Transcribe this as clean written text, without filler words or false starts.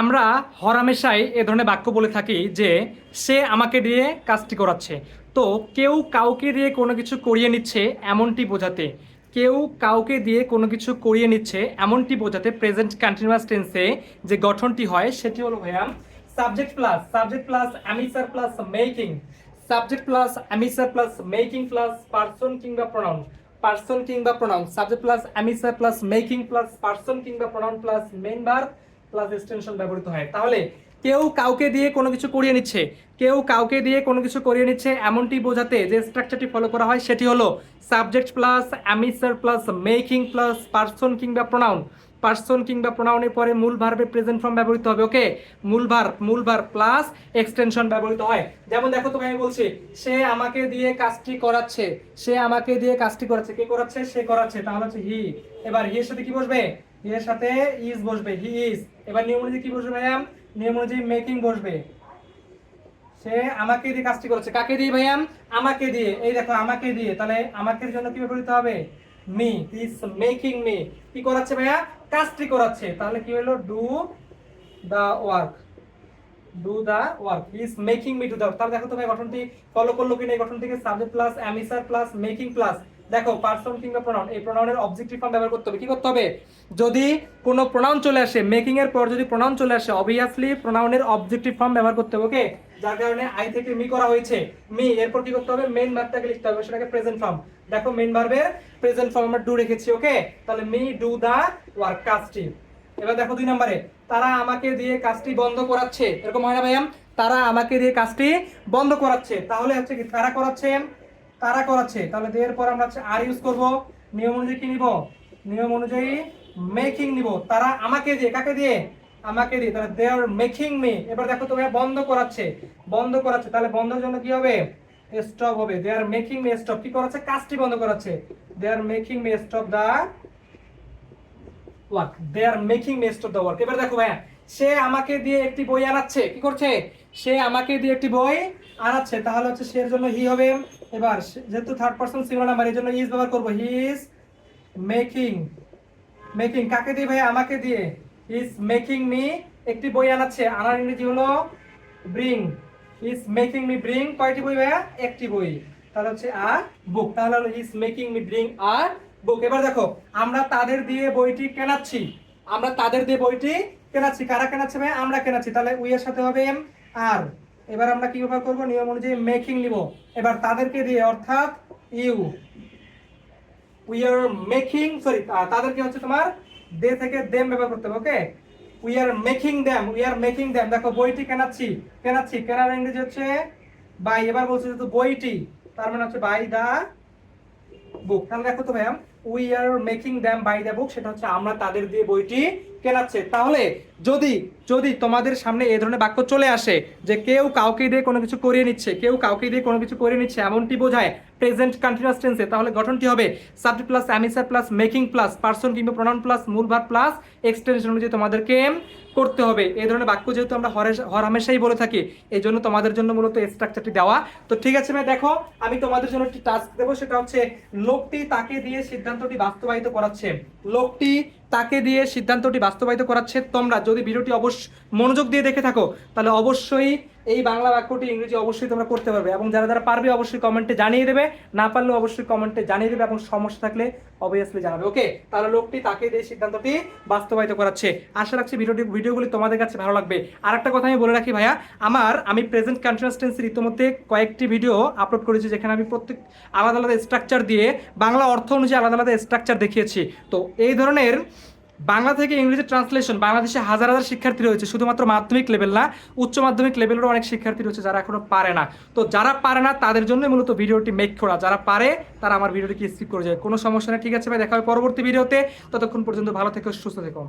আমরা হরহামেশাই এ ধরনের বাক্য বলে থাকি যে সে আমাকে দিয়ে কাজটি করাচ্ছে। তো কেউ কাউকে দিয়ে কোনো কিছু করিয়ে নিচ্ছে এমনটি বোঝাতে, কেউ কাউকে দিয়ে কোনো কিছু করিয়ে নিচ্ছে এমনটি বোঝাতে প্রেজেন্ট কন্টিনিউয়াস টেন্সে যে গঠনটি হয় সেটি হলো ভাইয়া subject plus am is are plus making, subject plus am is are plus making plus person কিংবা প্রোনাউন, পার্সন কিংবা pronoun, subject plus am is are plus making plus person কিংবা pronoun plus main verb plus extension ব্যবহৃত হয়। তাহলে কেউ কাউকে দিয়ে কোনো কিছু করিয়ে নিচ্ছে, কেউ কাউকে দিয়ে কোনো কিছু করিয়ে নিচ্ছে এমনটি বোঝাতে যে স্ট্রাকচারটি ফলো করা হয় সেটি হলো subject plus am is are plus making plus person কিংবা প্রোনাউন, পার্সন কিংবা প্রোনাউনের পরে মূল ভার্বে প্রেজেন্ট ফর্ম ব্যবহৃত হবে। ওকে, মূল ভার্ব প্লাস এক্সটেনশন ব্যবহৃত হয়। যেমন দেখো তুমি, আমি বলছি সে আমাকে দিয়ে কাজটি করাচ্ছে, সে আমাকে দিয়ে কাজটি করাচ্ছে, কে করাচ্ছে? সে করাচ্ছে, তাহলে হচ্ছে হি। এবার হি এর সাথে কি বসবে? হি এর সাথে ইজ বসবে, হি ইজ। এবার নিয়ম অনুযায়ী কি বসবে ভাইয়া? নিয়ম অনুযায়ী মেকিং বসবে। সে আমাকে দিয়ে কাজটি করেছে, কাকে দিয়ে ভাইয়া? আমাকে দিয়ে। এই দেখো আমাকে দিয়ে, তাহলে আমাকে জন্য কি ব্যবহৃত হবে? মি। Is making me. কি করাচ্ছে ভাইয়া? কাজটি করাচ্ছে, তাহলে কি হলো? Do the work, do the work, is making me do the work. তাহলে দেখো তো ভাই গঠনটি ফলো করলো কিনা? এই গঠন থেকে subject plus am is are plus making plus দেখো পার্সন কিংবা প্রোনাউন, এই প্রোনাউনের অবজেক্টিভ ফর্ম ব্যবহার করতে হবে। কি করতে হবে? যদি কোনো প্রোনাউন চলে আসে, মেকিং এর পর যদি প্রোনাউন চলে আসে, অবভিয়াসলি প্রোনাউনের অবজেক্টিভ ফর্ম ব্যবহার করতে হবে। ওকে, যার কারণে আই থেকে মি করা হয়েছে, মি। এরপর কি করতে হবে? মেইন ভার্বটাকে লিখতে হবে, সেটাকে প্রেজেন্ট ফর্ম। দেখো মেইন ভার্বের প্রেজেন্ট ফর্ম আমরা ডু রেখেছি। ওকে, তাহলে মি ডু দা ওয়ার্ক, কাজটি। এবার দেখো 2 নম্বরে, তারা আমাকে দিয়ে কাজটি বন্ধ করাচ্ছে, এরকম হয় না ভাইয়া? তারা আমাকে দিয়ে কাজটি বন্ধ করাচ্ছে, তাহলে হচ্ছে কি তারা করাচ্ছে, তারা করাচ্ছে, তাহলে দেওয়ার পর আমরা হচ্ছে আর ইউজ করব। নিয়ম অনুযায়ী কি নিব? নিয়ম অনুযায়ী মেকিং নিব। তারা আমাকে দিয়ে, কাকে দিয়ে? আমাকে দিয়ে, তাহলে দে আর মেকিং মি। এবার দেখো তো ভাইয়া বন্ধ করাচ্ছে, বন্ধ করাচ্ছে, তাহলে বন্ধের জন্য কি হবে? স্টপ হবে। They are making me stop, কি করাচ্ছে? কাজটি বন্ধ করাচ্ছে। They are making me stop the work, they are making me stop the work. এবার দেখো ভাইয়া, সে আমাকে দিয়ে একটি বই আনাচ্ছে, কি করছে? সে আমাকে দিয়ে একটি বই আনাচ্ছে, তাহলে হচ্ছে সে এর জন্য হি হবে। এবার যেহেতু থার্ড পারসন সিঙ্গুলার নাম্বার, এর জন্য ইজ ব্যবহার করব। হি ইজ মেকিং, মেকিং কাকে দিয়ে ভাই? আমাকে দিয়ে। ইজ মেকিং মি একটি বই আনাচ্ছে, আনার ইংরেজি হলো bring. Is making me bring কয়টি বই ভাইয়া? একটি বই, তাহলে হচ্ছে আ বুক, তাহলে হলো is making me bring a book. এবার দেখো, আমরা তাদের দিয়ে বইটি কেনাচ্ছি, আমরা তাদের দিয়ে বইটি কেনাচ্ছি, কারা কেনাচ্ছে ভাই? আমরা কেনাচ্ছি, তাহলে উই এর সাথে হবে আর। এবার আমরা কি ব্যবহার করব? নিয়ম অনুযায়ী মেকিং নিব। এবার তাদেরকে দিয়ে অর্থাৎ you, we are making, sorry তাদেরকে হচ্ছে তোমার দে থেকে দেম ব্যবহার করতে হবে। Okay, we are making them, we are making them. দেখো বইটি কেনাচ্ছি, কেনাচ্ছি, কেনার ইংরেজি হচ্ছে বাই। এবার বলছে যেহেতু বইটি, তার মানে হচ্ছে বাই দা বুক। তাহলে দেখো তো ভাইয়া, we are making them by the book, সেটা হচ্ছে আমরা তাদের দিয়ে বইটি কেনাচ্ছে। তাহলে যদি যদি তোমাদের সামনে এই ধরনের বাক্য চলে আসে যে কেউ কাউকে দিয়ে কোনো কিছু করিয়ে নিচ্ছে, কেউ কাউকে দিয়ে কোনো কিছু করিয়ে নিচ্ছে এমনটি বোঝায় প্রেজেন্ট কন্টিনিউয়াস টেন্সে, তাহলে গঠনটি হবে subject plus am is are plus making plus person কিংবা প্রোনাউন প্লাস মূল ভার্ব প্লাস এক্সটেনশন অনুযায়ী তোমাদেরকে করতে হবে। এই ধরনের বাক্য যেহেতু আমরা হরহামেশাই বলে থাকি, এই জন্য তোমাদের জন্য মূলত এই স্ট্রাকচারটি দেওয়া। তো ঠিক আছে ভাই, দেখো আমি তোমাদের জন্য একটি টাস্ক দেবো, সেটা হচ্ছে লোকটি তাকে দিয়ে সিদ্ধান্তটি বাস্তবায়িত করাচ্ছে। লোকটি তাকে দিয়ে সিদ্ধান্তটি বাস্তবায়িত করাচ্ছে। তোমরা যদি ভিডিওটি মনোযোগ দিয়ে দেখে থাকো, তাহলে অবশ্যই এই বাংলা বাক্যটি ইংরেজি অবশ্যই তোমরা করতে পারবে, এবং যারা যারা পারবে অবশ্যই কমেন্টে জানিয়ে দেবে, না পারলেও অবশ্যই কমেন্টে জানিয়ে দেবে, এবং সমস্যা থাকলে অবভিয়াসলি জানাবে। ওকে, তাহলে লোকটি তাকে দিয়ে সিদ্ধান্তটি বাস্তবায়িত করাচ্ছে। আশা রাখছি ভিডিওগুলি তোমাদের কাছে ভালো লাগবে। আর একটা কথা আমি বলে রাখি ভাইয়া, আমি প্রেজেন্ট কন্টিনিউয়াস টেন্সের ইতিমধ্যে কয়েকটি ভিডিও আপলোড করেছি, যেখানে আমি প্রত্যেক আলাদা আলাদা স্ট্রাকচার দিয়ে বাংলা অর্থ অনুযায়ী আলাদা আলাদা স্ট্রাকচার দেখিয়েছি। তো এই ধরনের বাংলা থেকে ইংরেজি ট্রান্সলেশন বাংলাদেশে হাজার হাজার শিক্ষার্থী রয়েছে, শুধুমাত্র মাধ্যমিক লেভেল না, উচ্চ মাধ্যমিক লেভেলেরও অনেক শিক্ষার্থী রয়েছে যারা এখনো পারে না। তো যারা পারে না তাদের জন্য মূলত ভিডিওটি মেক করা, যারা পারে তারা আমার ভিডিওটিকে স্কিপ করে যায়, কোনো সমস্যা নেই। ঠিক আছে ভাই, দেখা হবে পরবর্তী ভিডিওতে। ততক্ষণ পর্যন্ত ভালো থেকো, সুস্থ থেকো।